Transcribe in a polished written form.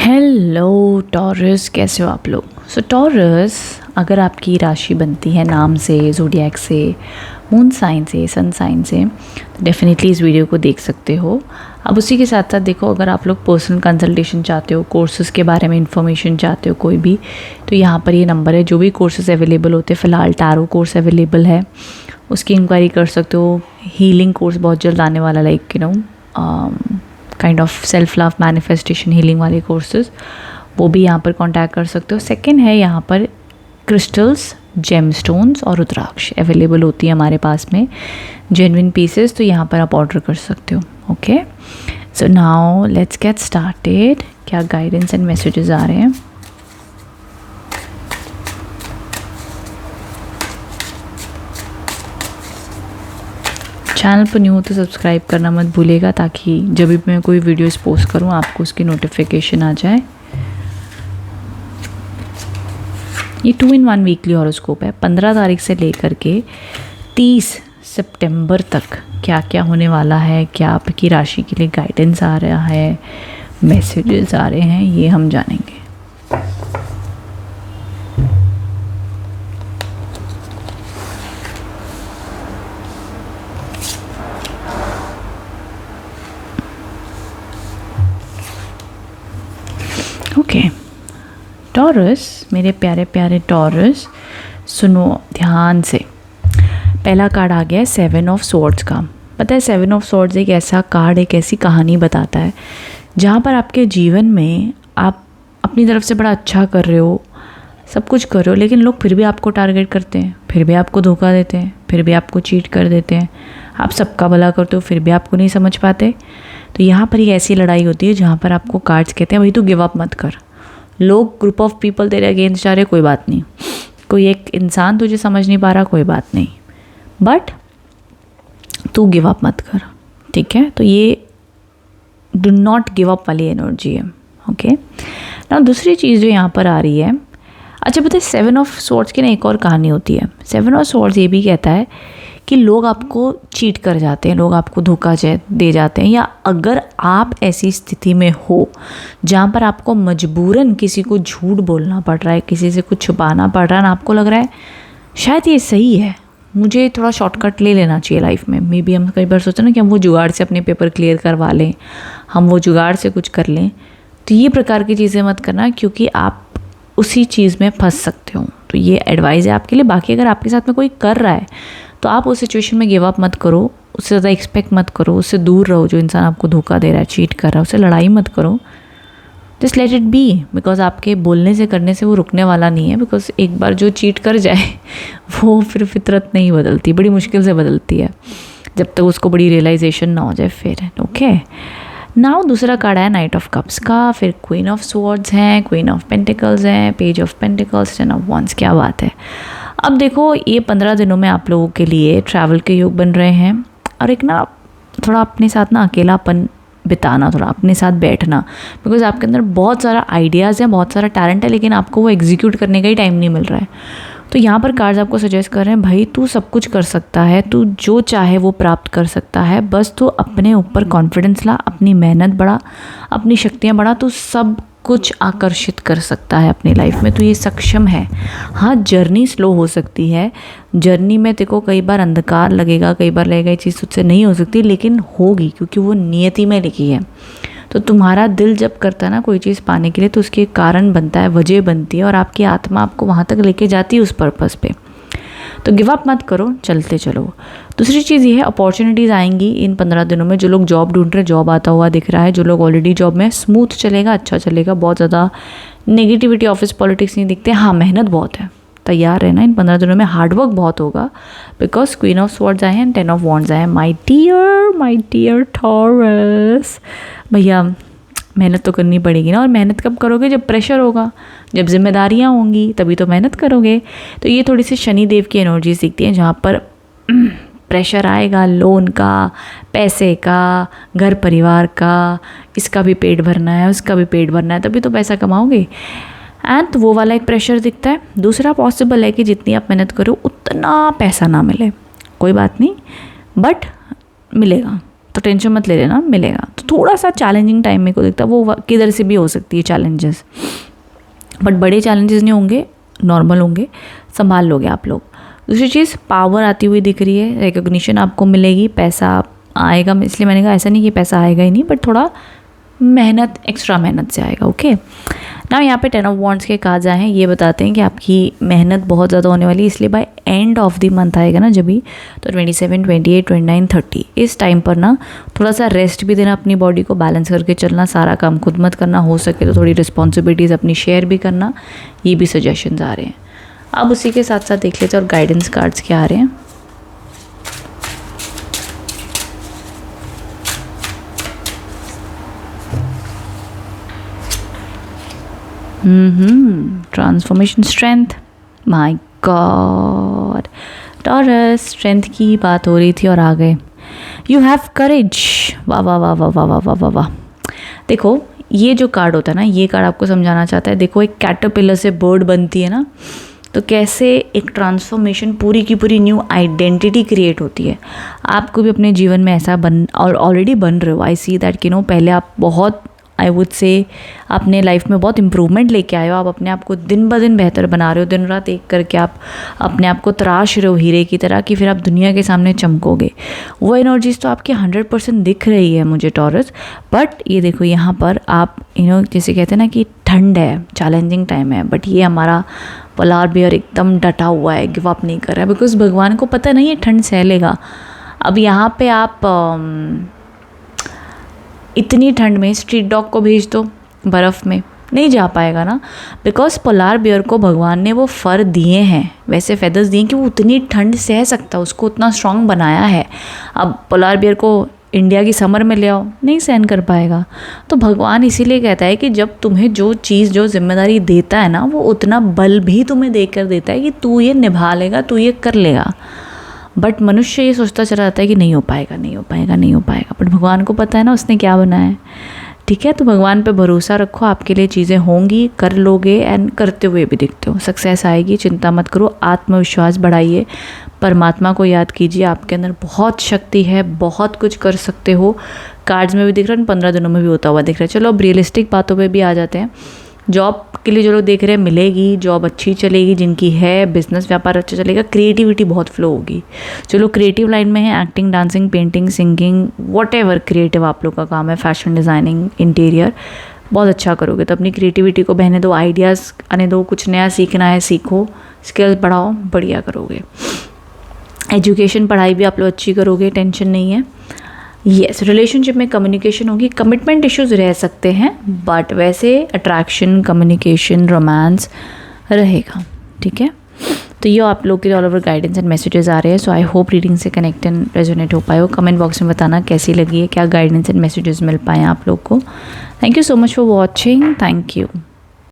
Hello taurus, कैसे हो आप लोग। सो टॉरस, अगर आपकी राशि बनती है नाम से, ज़ोडिएक से, मून साइन से, सन साइन से, तो डेफिनेटली इस वीडियो को देख सकते हो। अब उसी के साथ साथ देखो, अगर आप लोग पर्सनल कंसल्टेशन चाहते हो, कोर्सेज़ के बारे में इंफॉर्मेशन चाहते हो कोई भी, तो यहाँ पर ये नंबर है। जो भी कोर्सेज़ अवेलेबल होते हैं, फ़िलहाल टैरो कोर्स अवेलेबल है, उसकी इंक्वायरी कर सकते हो। हीलिंग कोर्स बहुत जल्द आने वाला, like kind of self love, manifestation, healing वाले कोर्सेज, वो भी यहाँ पर कांटेक्ट कर सकते हो। सेकंड है, यहाँ पर क्रिस्टल्स, जेमस्टोन्स और रुद्राक्ष अवेलेबल होती है हमारे पास में, जेन्युइन पीसेस, तो यहाँ पर आप ऑर्डर कर सकते हो। Okay, so now let's get started. क्या गाइडेंस एंड मैसेजेस आ रहे हैं। चैनल पर न्यू हो तो सब्सक्राइब करना मत भूलिएगा, ताकि जब भी मैं कोई वीडियोस पोस्ट करूं आपको उसकी नोटिफिकेशन आ जाए। ये 2-in-1 वीकली हॉरोस्कोप है। 15 तारीख से लेकर के 30 सितंबर तक क्या क्या होने वाला है, क्या आपकी राशि के लिए गाइडेंस आ रहा है, मैसेजेस आ रहे हैं, ये हम जानेंगे। ओके टॉरस, मेरे प्यारे प्यारे टॉरस, सुनो ध्यान से। पहला कार्ड आ गया है 7 ऑफ स्वॉर्ड्स का। पता है 7 ऑफ स्वॉर्ड्स एक ऐसा कार्ड, एक ऐसी कहानी बताता है जहाँ पर आपके जीवन में आप अपनी तरफ से बड़ा अच्छा कर रहे हो, सब कुछ कर रहे हो, लेकिन लोग फिर भी आपको टारगेट करते हैं, फिर भी आपको धोखा देते हैं, फिर भी आपको चीट कर देते हैं। आप सबका भला करते हो, फिर भी आपको नहीं समझ पाते। तो यहाँ पर एक ऐसी लड़ाई होती है जहाँ पर आपको कार्ड्स कहते हैं भाई तू गिव अप मत कर। लोग, ग्रुप ऑफ पीपल तेरे अगेंस्ट जा रहे, कोई बात नहीं, कोई एक इंसान तुझे समझ नहीं पा रहा, कोई बात नहीं, बट तू गिव अप मत कर, ठीक है। तो ये डू नॉट गिव अप वाली एनर्जी है। ओके ना। दूसरी चीज़ जो यहाँ पर आ रही है, अच्छा पता है 7 ऑफ स्वॉर्ड्स की ना एक और कहानी होती है। 7 ऑफ स्वॉर्ड्स ये भी कहता है कि लोग आपको चीट कर जाते हैं, लोग आपको धोखा दे जाते हैं, या अगर आप ऐसी स्थिति में हो जहाँ पर आपको मजबूरन किसी को झूठ बोलना पड़ रहा है, किसी से कुछ छुपाना पड़ रहा है, ना आपको लग रहा है शायद ये सही है, मुझे थोड़ा शॉर्टकट ले लेना चाहिए लाइफ में। मे बी हम कई बार सोचते ना कि हम वो जुगाड़ से अपने पेपर क्लियर करवा लें, हम वो जुगाड़ से कुछ कर लें। तो ये प्रकार की चीज़ें मत करना, क्योंकि आप उसी चीज़ में फंस सकते हो। तो ये एडवाइस है आपके लिए। बाकी अगर आपके साथ में कोई कर रहा है तो आप उस सिचुएशन में गिव अप मत करो, उससे ज़्यादा एक्सपेक्ट मत करो, उससे दूर रहो। जो इंसान आपको धोखा दे रहा है, चीट कर रहा है, उससे लड़ाई मत करो। Just let it be, because आपके बोलने से करने से वो रुकने वाला नहीं है। बिकॉज एक बार जो चीट कर जाए वो फिर फितरत नहीं बदलती, बड़ी मुश्किल से बदलती है, जब तक उसको बड़ी रियलाइजेशन ना हो जाए फिर। ओके नाउ दूसरा कार्ड है नाइट ऑफ कप्स का, फिर क्वीन ऑफ स्वॉर्ड्स हैं, क्वीन ऑफ पेंटिकल्स हैं, page of pentacles, 10 of wands. क्या बात है। अब देखो ये 15 दिनों में आप लोगों के लिए ट्रैवल के योग बन रहे हैं, और एक ना थोड़ा अपने साथ ना अकेलापन बिताना, थोड़ा अपने साथ बैठना, बिकॉज आपके अंदर बहुत सारा आइडियाज़ है, बहुत सारा टैलेंट है, लेकिन आपको वो एग्जीक्यूट करने का ही टाइम नहीं मिल रहा है। तो यहाँ पर कार्ड्स आपको सजेस्ट कर रहे हैं भाई तू सब कुछ कर सकता है, तू जो चाहे वो प्राप्त कर सकता है, बस तू अपने ऊपर कॉन्फिडेंस ला, अपनी मेहनत बढ़ा, अपनी शक्तियाँ बढ़ा, तू सब कुछ आकर्षित कर सकता है अपनी लाइफ में, तो ये सक्षम है। हाँ, जर्नी स्लो हो सकती है, जर्नी में देखो कई बार अंधकार लगेगा, कई बार लगेगा ये चीज़ तुझसे नहीं हो सकती, लेकिन होगी, क्योंकि वो नियति में लिखी है। तो तुम्हारा दिल जब करता है ना कोई चीज़ पाने के लिए, तो उसके कारण बनता है, वजह बनती है, और आपकी आत्मा आपको वहाँ तक लेके जाती है उस पर्पस पे। तो गिव अप मत करो, चलते चलो। दूसरी चीज़ ये है, अपॉर्चुनिटीज़ आएंगी इन 15 दिनों में। जो लोग जॉब ढूंढ रहे, जॉब आता हुआ दिख रहा है। जो लोग ऑलरेडी जॉब में, स्मूथ चलेगा, अच्छा चलेगा, बहुत ज़्यादा नेगेटिविटी, ऑफिस पॉलिटिक्स नहीं दिखते। हाँ, मेहनत बहुत है, तैयार रहना इन 15 दिनों में, हार्डवर्क बहुत होगा, बिकॉज क्वीन ऑफ स्वॉर्ड्स आए हैं, 10 ऑफ वॉन्ड्स आए हैं। माई डियर टॉरस, भैया मेहनत तो करनी पड़ेगी ना। और मेहनत कब करोगे? जब प्रेशर होगा, जब जिम्मेदारियाँ होंगी, तभी तो मेहनत करोगे। तो ये थोड़ी सी शनिदेव की एनर्जीज दिखती हैं, जहाँ पर प्रेशर आएगा, लोन का, पैसे का, घर परिवार का, इसका भी पेट भरना है, उसका भी पेट भरना है, तभी तो पैसा कमाओगे। एंड वो वाला एक प्रेशर दिखता है। दूसरा पॉसिबल है कि जितनी आप मेहनत करो उतना पैसा ना मिले, कोई बात नहीं, बट मिलेगा, तो टेंशन मत ले लेना, मिलेगा। तो थोड़ा सा चैलेंजिंग टाइम मेरे को दिखता है, वो किधर से भी हो सकती है चैलेंजेस, बट बड़े चैलेंजेस नहीं होंगे, नॉर्मल होंगे, संभाल लोगे आप लोग। दूसरी चीज़, पावर आती हुई दिख रही है, रिकॉग्निशन आपको मिलेगी, पैसा आएगा। इसलिए मैंने कहा ऐसा नहीं कि पैसा आएगा ही नहीं, बट थोड़ा मेहनत, एक्स्ट्रा मेहनत से आएगा। ओके ना, यहाँ पे 10 ऑफ वॉन्ड्स के कार्ड्स आए हैं, ये बताते हैं कि आपकी मेहनत बहुत ज़्यादा होने वाली है, इसलिए by end of the month आएगा ना जब भी, तो 27, 28, 29, 30 इस टाइम पर ना थोड़ा सा रेस्ट भी देना, अपनी बॉडी को बैलेंस करके चलना, सारा काम खुद मत करना, हो सके तो थोड़ी रिस्पॉन्सिबिलिटीज़ अपनी शेयर भी करना, ये भी सजेशंस आ रहे हैं। अब उसी के साथ साथ देख लेते हैं और गाइडेंस कार्ड्स क्या आ रहे हैं। Transformation, strength, my God, taurus, strength की बात हो रही थी और आ गए, यू हैव करेज, वाह वाह वाह वाह वाह वाह वाह वाह वाह। देखो ये जो कार्ड होता है ना, ये कार्ड आपको समझाना चाहता है, देखो एक कैटरपिलर से बर्ड बनती है ना, तो कैसे एक ट्रांसफॉर्मेशन, पूरी की पूरी न्यू आइडेंटिटी क्रिएट होती है। आपको भी अपने जीवन में ऐसा बन, और ऑलरेडी बन रहे हो, आई सी दैट कि नो, पहले आप बहुत, आई वुड से अपने लाइफ में बहुत इम्प्रूवमेंट लेके आए हो, आप अपने आप को दिन ब दिन बेहतर बना रहे हो, दिन रात एक करके आप अपने आप को तराश रहे हो हीरे की तरह, कि फिर आप दुनिया के सामने चमकोगे। वो एनर्जीज तो आपकी 100% दिख रही है मुझे टॉरस, बट ये देखो यहाँ पर आप जैसे कहते हैं ना कि ठंड है, चैलेंजिंग टाइम है, बट ये हमारा पोलार बियर एकदम डटा हुआ है, गिव अप नहीं कर रहा है, बिकॉज भगवान को पता नहीं है ठंड सह लेगा। अब यहाँ पे आप इतनी ठंड में स्ट्रीट डॉग को भेज दो बर्फ़ में, नहीं जा पाएगा ना, बिकॉज पोलार बियर को भगवान ने वो फर दिए हैं, वैसे फेदर्स दिए कि वो उतनी ठंड सह सकता है, उसको उतना स्ट्रॉन्ग बनाया है। अब पोलार बियर को इंडिया की समर में ले आओ, नहीं सहन कर पाएगा। तो भगवान इसीलिए कहता है कि जब तुम्हें जो चीज़, जो जिम्मेदारी देता है ना, वो उतना बल भी तुम्हें देकर देता है कि तू ये निभा लेगा, तू ये कर लेगा। बट मनुष्य ये सोचता चला जाता है कि नहीं हो पाएगा, नहीं हो पाएगा, नहीं हो पाएगा, बट भगवान को पता है ना उसने क्या बनाया है। ठीक है, तो भगवान पे भरोसा रखो, आपके लिए चीज़ें होंगी, कर लोगे, एंड करते हुए भी दिखते हो, सक्सेस आएगी, चिंता मत करो, आत्मविश्वास बढ़ाइए, परमात्मा को याद कीजिए, आपके अंदर बहुत शक्ति है, बहुत कुछ कर सकते हो। कार्ड्स में भी दिख रहा है, 15 दिनों में भी होता हुआ दिख रहा है। चलो अब रियलिस्टिक बातों पे भी आ जाते हैं। जॉब के लिए जो लोग देख रहे हैं, मिलेगी जॉब, अच्छी चलेगी, जिनकी है बिजनेस व्यापार अच्छा चलेगा, क्रिएटिविटी बहुत फ्लो होगी। जो लोग क्रिएटिव लाइन में है, acting, dancing, painting, singing, whatever creative आप लोग का काम है, फैशन डिज़ाइनिंग, इंटीरियर, बहुत अच्छा करोगे। तो अपनी क्रिएटिविटी को बहने दो, आइडियाज़ आने दो, कुछ नया सीखना है सीखो, स्किल्स बढ़ाओ, बढ़िया करोगे। एजुकेशन, पढ़ाई भी आप लोग अच्छी करोगे, टेंशन नहीं है। यस, रिलेशनशिप में कम्युनिकेशन होगी, कमिटमेंट इश्यूज रह सकते हैं, बट वैसे अट्रैक्शन, कम्युनिकेशन, रोमांस रहेगा। ठीक है, तो ये आप लोग के all over guidance and messages आ रहे हैं। सो आई होप रीडिंग से कनेक्ट एंड रेजोनेट हो पाए हो। कमेंट बॉक्स में बताना कैसी लगी है, क्या गाइडेंस एंड मैसेजेस मिल पाए आप लोग को। Thank you so much for watching, thank you.